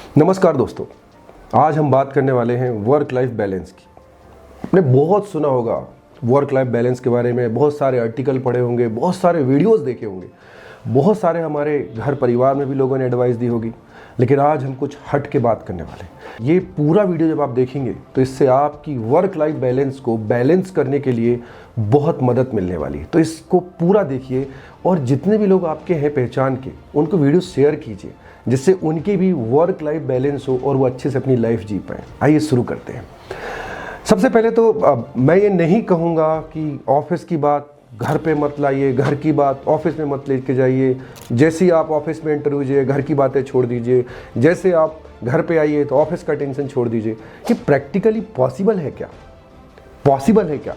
नमस्कार दोस्तों, आज हम बात करने वाले हैं वर्क लाइफ बैलेंस की। आपने बहुत सुना होगा वर्क लाइफ बैलेंस के बारे में, बहुत सारे आर्टिकल पढ़े होंगे, बहुत सारे वीडियोस देखे होंगे, बहुत सारे हमारे घर परिवार में भी लोगों ने एडवाइस दी होगी। लेकिन आज हम कुछ हट के बात करने वाले हैं। ये पूरा वीडियो जब आप देखेंगे तो इससे आपकी वर्क लाइफ बैलेंस को बैलेंस करने के लिए बहुत मदद मिलने वाली है। तो इसको पूरा देखिए और जितने भी लोग आपके हैं पहचान के, उनको वीडियो शेयर कीजिए जिससे उनकी भी वर्क लाइफ बैलेंस हो और वो अच्छे से अपनी लाइफ जी पाए। आइए शुरू करते हैं। सबसे पहले तो मैं ये नहीं कहूँगा कि ऑफिस की बात घर पे मत लाइए, घर की बात ऑफिस में मत लेके जाइए। जैसे ही आप ऑफिस में एंटर कीजिए घर की बातें छोड़ दीजिए, जैसे आप घर पे आइए तो ऑफिस का टेंशन छोड़ दीजिए। कि प्रैक्टिकली पॉसिबल है क्या? पॉसिबल है क्या?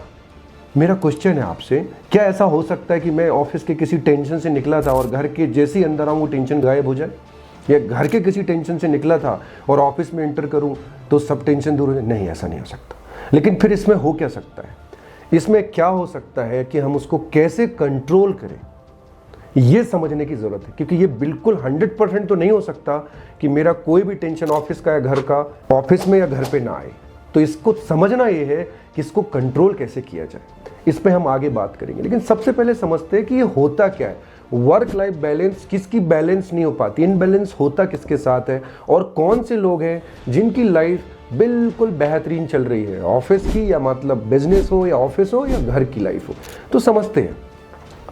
मेरा क्वेश्चन है आपसे, क्या ऐसा हो सकता है कि मैं ऑफिस के किसी टेंशन से निकला था और घर के जैसे ही अंदर आऊँ वो टेंशन गायब हो जाए? या घर के किसी टेंशन से निकला था और ऑफिस में एंटर करूं तो सब टेंशन दूर हो जाए? नहीं, ऐसा नहीं हो सकता। लेकिन फिर इसमें हो क्या सकता है? इसमें क्या हो सकता है कि हम उसको कैसे कंट्रोल करें, ये समझने की जरूरत है। क्योंकि ये बिल्कुल 100% तो नहीं हो सकता कि मेरा कोई भी टेंशन ऑफिस का या घर का ऑफिस में या घर पे ना आए। तो इसको समझना ये है कि इसको कंट्रोल कैसे किया जाए। इस पे हम आगे बात करेंगे, लेकिन सबसे पहले समझते हैं कि ये होता क्या है। वर्क लाइफ बैलेंस किसकी बैलेंस नहीं हो पाती, इनबैलेंस होता किसके साथ है, और कौन से लोग हैं जिनकी लाइफ बिल्कुल बेहतरीन चल रही है, ऑफिस की या मतलब बिजनेस हो या ऑफिस हो या घर की लाइफ हो। तो समझते हैं।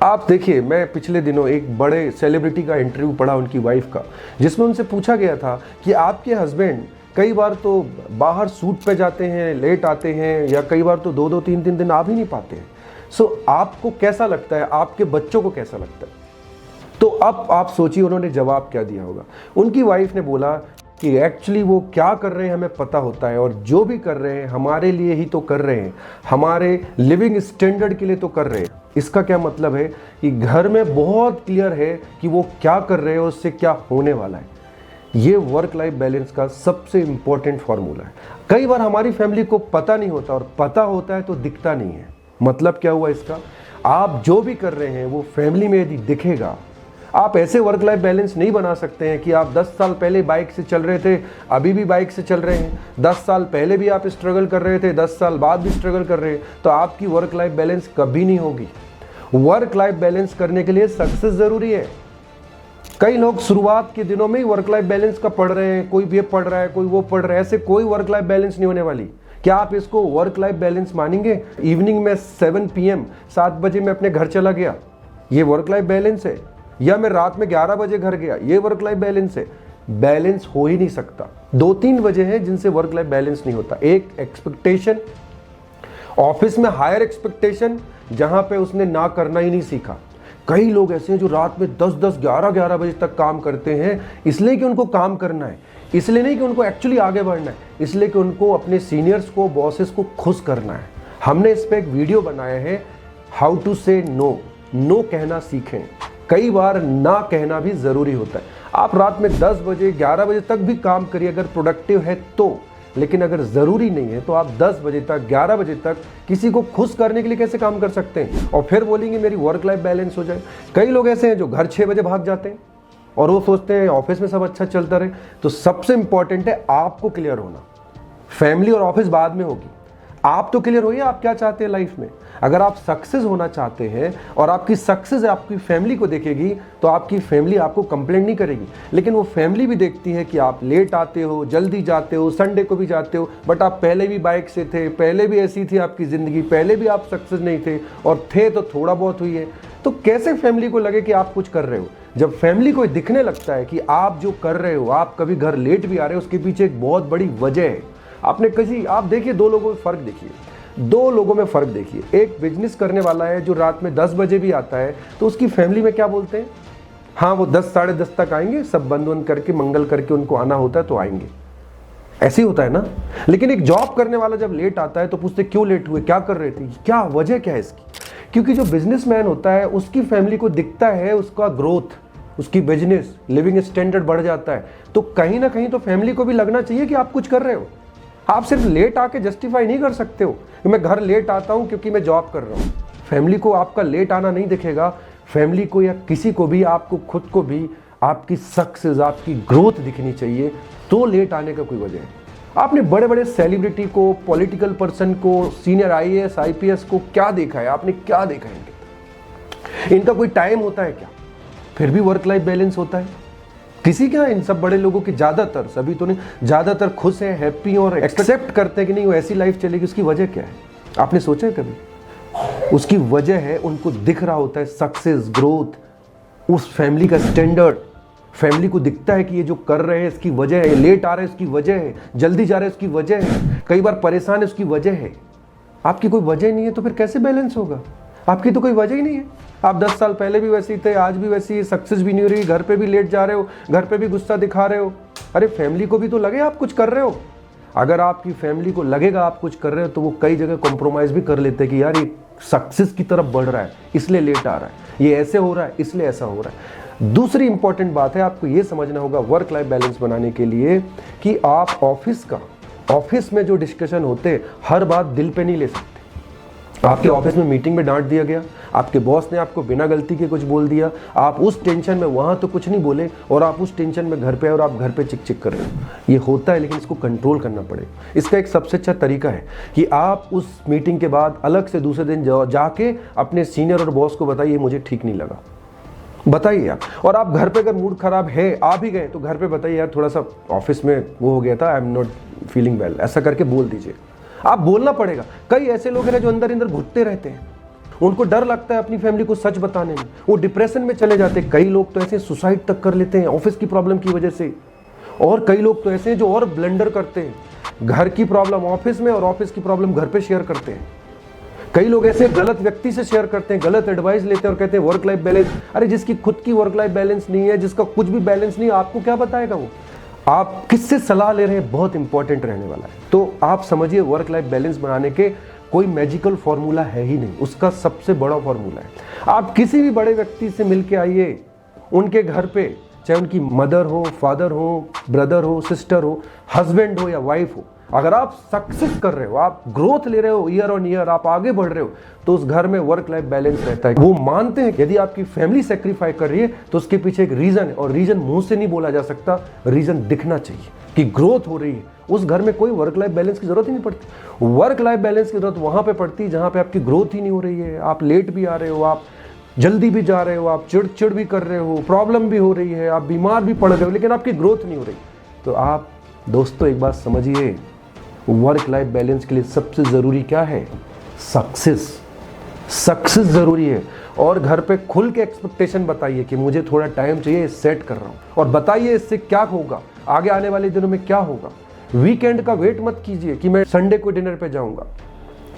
आप देखिए, मैं पिछले दिनों एक बड़े सेलिब्रिटी का इंटरव्यू पढ़ा उनकी वाइफ का, जिसमें उनसे पूछा गया था कि आपके हस्बैंड कई बार तो बाहर शूट पे जाते हैं, लेट आते हैं, या कई बार तो 2-2, 3-3 दिन आ भी नहीं पाते हैं। सो आपको कैसा लगता है, आपके बच्चों को कैसा लगता है? तो अब आप सोचिए उन्होंने जवाब क्या दिया होगा। उनकी वाइफ ने बोला कि एक्चुअली वो क्या कर रहे हैं हमें पता होता है, और जो भी कर रहे हैं हमारे लिए ही तो कर रहे हैं, हमारे लिविंग स्टैंडर्ड के लिए तो कर रहे हैं। इसका क्या मतलब है कि घर में बहुत क्लियर है कि वो क्या कर रहे हैं और उससे क्या होने वाला है। ये वर्क लाइफ बैलेंस का सबसे इंपॉर्टेंट फॉर्मूला है। कई बार हमारी फैमिली को पता नहीं होता, और पता होता है तो दिखता नहीं है। मतलब क्या हुआ इसका? आप जो भी कर रहे हैं वो फैमिली में यदि दिखेगा, आप ऐसे वर्क लाइफ बैलेंस नहीं बना सकते हैं कि आप 10 साल पहले बाइक से चल रहे थे, अभी भी बाइक से चल रहे हैं, 10 साल पहले भी आप स्ट्रगल कर रहे थे, 10 साल बाद भी स्ट्रगल कर रहे हैं। तो आपकी वर्क लाइफ बैलेंस कभी नहीं होगी। वर्क लाइफ बैलेंस करने के लिए सक्सेस जरूरी है। कई लोग शुरुआत के दिनों में ही वर्क लाइफ बैलेंस का पढ़ रहे हैं, कोई ये पढ़ रहा है, कोई वो पढ़ रहा है। ऐसे कोई वर्क लाइफ बैलेंस नहीं होने वाली। क्या आप इसको वर्क लाइफ बैलेंस मानेंगे? इवनिंग में 7 PM 7 बजे मैं अपने घर चला गया, ये वर्क लाइफ बैलेंस है? या मैं रात में 11 बजे घर गया, ये वर्क लाइफ बैलेंस है? बैलेंस हो ही नहीं सकता। 2-3 वजह हैं जिनसे वर्क लाइफ बैलेंस नहीं होता। एक, एक्सपेक्टेशन। ऑफिस में हायर एक्सपेक्टेशन, जहां पे उसने ना करना ही नहीं सीखा। कई लोग ऐसे हैं जो रात में 10-10, 11-11 बजे तक काम करते हैं, इसलिए कि उनको काम करना है, इसलिए नहीं कि उनको एक्चुअली आगे बढ़ना है, इसलिए कि उनको अपने सीनियर्स को, बॉसेस को खुश करना है। हमने इस पे एक वीडियो बनाया है, हाउ टू से नो। नो कहना सीखें। कई बार ना कहना भी जरूरी होता है। आप रात में 10 बजे 11 बजे तक भी काम करिए अगर प्रोडक्टिव है तो, लेकिन अगर जरूरी नहीं है तो आप 10 बजे तक, 11 बजे तक किसी को खुश करने के लिए कैसे काम कर सकते हैं और फिर बोलेंगे मेरी वर्क लाइफ बैलेंस हो जाए। कई लोग ऐसे हैं जो घर 6 बजे भाग जाते हैं और वो सोचते हैं ऑफिस में सब अच्छा चलता रहे। तो सबसे इंपॉर्टेंट है आपको क्लियर होना। फैमिली और ऑफिस बाद में होगी, आप तो क्लियर होइए आप क्या चाहते हैं लाइफ में। अगर आप सक्सेस होना चाहते हैं और आपकी सक्सेस आपकी फैमिली को देखेगी तो आपकी फैमिली आपको कंप्लेंट नहीं करेगी। लेकिन वो फैमिली भी देखती है कि आप लेट आते हो, जल्दी जाते हो, संडे को भी जाते हो, बट आप पहले भी बाइक से थे, पहले भी ऐसी थी आपकी ज़िंदगी, पहले भी आप सक्सेस नहीं थे, और थे तो थोड़ा बहुत हुई है। तो कैसे फैमिली को लगे कि आप कुछ कर रहे हो? जब फैमिली को दिखने लगता है कि आप जो कर रहे हो, आप कभी घर लेट भी आ रहे हो, उसके पीछे एक बहुत बड़ी वजह है। आपने किसी, आप देखिए 2 लोगों में फ़र्क देखिए, 2 लोगों में फ़र्क देखिए। एक बिजनेस करने वाला है जो रात में 10 बजे भी आता है, तो उसकी फैमिली में क्या बोलते हैं? हाँ, वो 10, साढ़े 10 तक आएंगे, सब बंद बंद करके मंगल करके उनको आना होता है तो आएंगे। ऐसे ही होता है ना। लेकिन एक जॉब करने वाला जब लेट आता है तो पूछते क्यों लेट हुए, क्या कर रहे थे, क्या वजह क्या है इसकी? क्योंकि जो बिजनेसमैन होता है उसकी फैमिली को दिखता है उसका ग्रोथ, उसकी बिजनेस, लिविंग स्टैंडर्ड बढ़ जाता है। तो कहीं ना कहीं तो फैमिली को भी लगना चाहिए कि आप कुछ कर रहे हो। आप सिर्फ लेट आके जस्टिफाई नहीं कर सकते हो कि मैं घर लेट आता हूं क्योंकि मैं जॉब कर रहा हूं। फैमिली को आपका लेट आना नहीं दिखेगा, फैमिली को या किसी को भी, आपको खुद को भी आपकी सक्सेस, आपकी ग्रोथ दिखनी चाहिए, तो लेट आने का कोई वजह है। आपने बड़े बड़े सेलिब्रिटी को, पॉलिटिकल पर्सन को, सीनियर आईएएस आईपीएस को क्या देखा है? आपने क्या देखा है इनका कोई टाइम होता है क्या? फिर भी वर्क लाइफ बैलेंस होता है किसी का? इन सब बड़े लोगों की ज़्यादातर, सभी तो नहीं, ज़्यादातर खुश हैं, हैप्पी और एक्सेप्ट करते हैं कि नहीं वो ऐसी लाइफ चलेगी। उसकी वजह क्या है? आपने सोचा है कभी? उसकी वजह है उनको दिख रहा होता है सक्सेस, ग्रोथ, उस फैमिली का स्टैंडर्ड। फैमिली को दिखता है कि ये जो कर रहे हैं इसकी वजह है, लेट आ रहे हैं इसकी वजह है, जल्दी जा रहे हैं इसकी वजह है, कई बार परेशान है उसकी वजह है। आपकी कोई वजह नहीं है तो फिर कैसे बैलेंस होगा? आपकी तो कोई वजह ही नहीं है। आप 10 साल पहले भी वैसे ही थे, आज भी वैसे ही, सक्सेस भी नहीं हो रही, घर पे भी लेट जा रहे हो, घर पे भी गुस्सा दिखा रहे हो। अरे फैमिली को भी तो लगे आप कुछ कर रहे हो। अगर आपकी फैमिली को लगेगा आप कुछ कर रहे हो तो वो कई जगह कॉम्प्रोमाइज़ भी कर लेते हैं कि यार ये सक्सेस की तरफ बढ़ रहा है इसलिए लेट आ रहा है, ये ऐसे हो रहा है इसलिए ऐसा हो रहा है। दूसरी इंपॉर्टेंट बात है, आपको ये समझना होगा वर्क लाइफ बैलेंस बनाने के लिए कि आप ऑफिस में जो डिस्कशन होते हैं हर बात दिल पे नहीं ले सकते। आपके ऑफिस में मीटिंग में डांट दिया गया, आपके बॉस ने आपको बिना गलती के कुछ बोल दिया, आप उस टेंशन में वहां तो कुछ नहीं बोले और आप उस टेंशन में घर पे और आप घर पे चिक चिक कर रहे हो। ये होता है, लेकिन इसको कंट्रोल करना पड़ेगा। इसका एक सबसे अच्छा तरीका है कि आप उस मीटिंग के बाद अलग से दूसरे दिन जाके अपने सीनियर और बॉस को बताइए मुझे ठीक नहीं लगा, बताइए आप। और आप घर पे अगर मूड खराब है, आ भी गए, तो घर पे बताइए यार थोड़ा सा ऑफिस में वो हो गया था, I am not feeling well, ऐसा करके बोल दीजिए। आप बोलना पड़ेगा। कई ऐसे लोग हैं जो अंदर अंदर घुटते रहते हैं, उनको डर लगता है अपनी फैमिली को सच बताने में, वो डिप्रेशन में चले जाते हैं। कई लोग तो ऐसे सुसाइड तक कर लेते हैं ऑफिस की प्रॉब्लम की वजह से। और कई लोग तो ऐसे हैं जो और ब्लंडर करते हैं, घर की प्रॉब्लम ऑफिस में और ऑफिस की प्रॉब्लम घर पे शेयर करते हैं। कई लोग ऐसे गलत व्यक्ति से शेयर करते हैं, गलत एडवाइस लेते हैं और कहते हैं वर्क लाइफ बैलेंस। अरे जिसकी खुद की वर्क लाइफ बैलेंस नहीं है, जिसका कुछ भी बैलेंस नहीं है, आपको क्या बताएगा वो? आप किससे सलाह ले रहे हैं बहुत इंपॉर्टेंट रहने वाला है। तो आप समझिए वर्क लाइफ बैलेंस बनाने के कोई मैजिकल फॉर्मूला है ही नहीं, उसका सबसे बड़ा फॉर्मूला है आप किसी भी बड़े व्यक्ति से मिलके आइए, उनके घर पे, चाहे उनकी मदर हो, फादर हो, ब्रदर हो, सिस्टर हो, हस्बैंड हो या वाइफ हो, अगर आप सक्सेस कर रहे हो, आप ग्रोथ ले रहे हो ईयर ऑन ईयर, आप आगे बढ़ रहे हो, तो उस घर में वर्क लाइफ बैलेंस रहता है। वो मानते हैं यदि आपकी फैमिली सेक्रीफाई कर रही है तो उसके पीछे एक रीजन है, और रीजन मुंह से नहीं बोला जा सकता, रीजन दिखना चाहिए कि ग्रोथ हो रही है। उस घर में कोई वर्क लाइफ बैलेंस की जरूरत ही नहीं पड़ती। वर्क लाइफ बैलेंस की जरूरत वहां पे पड़ती है जहां पे आपकी ग्रोथ ही नहीं हो रही है, आप लेट भी आ रहे हो, आप जल्दी भी जा रहे हो, आप चिड़चिड़ भी कर रहे हो, प्रॉब्लम भी हो रही है, आप बीमार भी पड़ रहे हो, लेकिन आपकी ग्रोथ नहीं हो रही। तो आप दोस्तों एक बात समझिए, वर्क लाइफ बैलेंस के लिए सबसे ज़रूरी क्या है? सक्सेस ज़रूरी है। और घर पे खुल के एक्सपेक्टेशन बताइए कि मुझे थोड़ा टाइम चाहिए, सेट कर रहा हूँ, और बताइए इससे क्या होगा, आगे आने वाले दिनों में क्या होगा। वीकेंड का वेट मत कीजिए कि मैं संडे को डिनर पे जाऊँगा।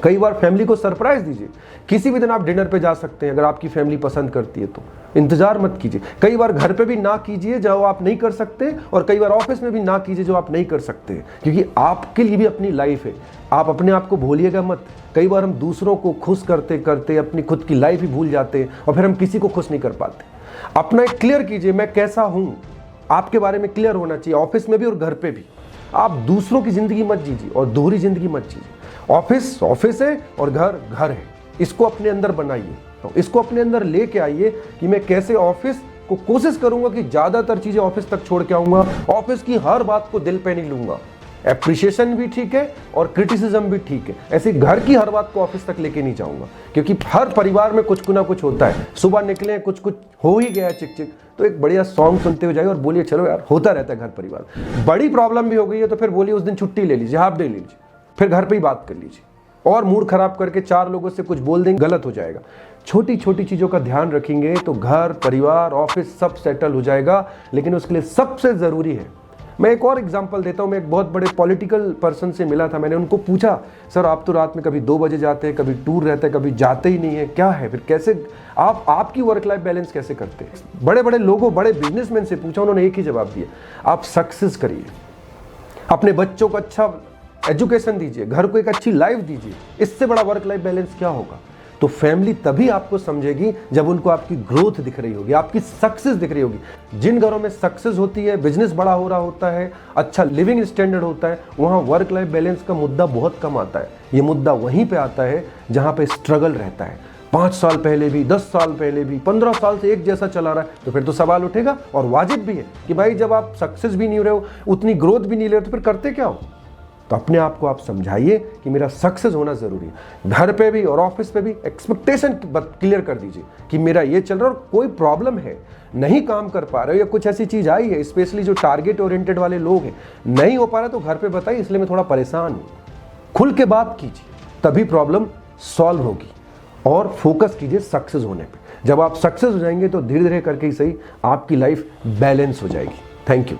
कई बार फैमिली को सरप्राइज दीजिए, किसी भी दिन आप डिनर पे जा सकते हैं अगर आपकी फैमिली पसंद करती है तो। इंतजार मत कीजिए। कई बार घर पे भी ना कीजिए जो आप नहीं कर सकते, और कई बार ऑफिस में भी ना कीजिए जो आप नहीं कर सकते, क्योंकि आपके लिए भी अपनी लाइफ है। आप अपने आप को भूलिएगा मत। कई बार हम दूसरों को खुश करते करते अपनी खुद की लाइफ ही भूल जाते हैं और फिर हम किसी को खुश नहीं कर पाते। अपना एक क्लियर कीजिए, मैं कैसा हूँ, आपके बारे में क्लियर होना चाहिए, ऑफिस में भी और घर पे भी। आप दूसरों की जिंदगी मत जीजिए और दोहरी जिंदगी मत जीजिए। ऑफिस ऑफिस है और घर घर है, इसको अपने अंदर बनाइए, तो इसको अपने अंदर लेके आइए कि मैं कैसे ऑफिस को कोशिश करूंगा कि ज्यादातर चीजें ऑफिस तक छोड़ के आऊंगा, ऑफिस की हर बात को दिल पे नहीं लूंगा। एप्रिशिएशन भी ठीक है और क्रिटिसिज्म भी ठीक है, ऐसे घर की हर बात को ऑफिस तक लेके नहीं जाऊंगा, क्योंकि हर परिवार में कुछ ना कुछ होता है। सुबह निकले कुछ कुछ हो ही गया चिक चिक, तो एक बढ़िया सॉन्ग सुनते हुए जाइए और बोलिए चलो यार होता रहता है घर परिवार। बड़ी प्रॉब्लम भी हो गई है तो फिर बोलिए उस दिन छुट्टी ले लीजिए, हाफ डे ले लीजिए, फिर घर पे ही बात कर लीजिए। और मूड खराब करके 4 लोगों से कुछ बोल देंगे, गलत हो जाएगा। छोटी छोटी चीज़ों का ध्यान रखेंगे तो घर, परिवार, ऑफिस सब सेटल हो जाएगा। लेकिन उसके लिए सबसे ज़रूरी है, मैं एक और एग्जांपल देता हूँ। मैं एक बहुत बड़े पॉलिटिकल पर्सन से मिला था, मैंने उनको पूछा, सर आप तो रात में कभी 2 बजे जाते हैं, कभी टूर रहता है, कभी जाते ही नहीं है, क्या है फिर, कैसे आपकी वर्क लाइफ बैलेंस कैसे करते हैं? बड़े बड़े लोगों, बड़े बिजनेसमैन से पूछा, उन्होंने एक ही जवाब दिया, आप सक्सेस करिए, अपने बच्चों को अच्छा एजुकेशन दीजिए, घर को एक अच्छी लाइफ दीजिए, इससे बड़ा वर्क लाइफ बैलेंस क्या होगा? तो फैमिली तभी आपको समझेगी जब उनको आपकी ग्रोथ दिख रही होगी, आपकी सक्सेस दिख रही होगी। जिन घरों में सक्सेस होती है, बिजनेस बड़ा हो रहा होता है, अच्छा लिविंग स्टैंडर्ड होता है, वहाँ वर्क लाइफ बैलेंस का मुद्दा बहुत कम आता है। ये मुद्दा वहीं पे आता है जहाँ पे स्ट्रगल रहता है, 5 साल पहले भी, 10 साल पहले भी, 15 साल से एक जैसा चला रहा है, तो फिर तो सवाल उठेगा और वाजिब भी है कि भाई जब आप सक्सेस भी नहीं हो रहे हो, उतनी ग्रोथ भी नहीं ले रहे हो, तो फिर करते क्या हो? तो अपने आप को आप समझाइए कि मेरा सक्सेस होना जरूरी है। घर पे भी और ऑफिस पे भी एक्सपेक्टेशन क्लियर कर दीजिए कि मेरा ये चल रहा है और कोई प्रॉब्लम है, नहीं काम कर पा रहे हो या कुछ ऐसी चीज आई है, स्पेशली जो टारगेट ओरिएंटेड वाले लोग हैं, नहीं हो पा रहा तो घर पे बताइए इसलिए मैं थोड़ा परेशान हूं। खुल के बात कीजिए, तभी प्रॉब्लम सॉल्व होगी। और फोकस कीजिए सक्सेस होने पे। जब आप सक्सेस हो जाएंगे तो धीरे धीरे करके ही सही आपकी लाइफ बैलेंस हो जाएगी। Thank you.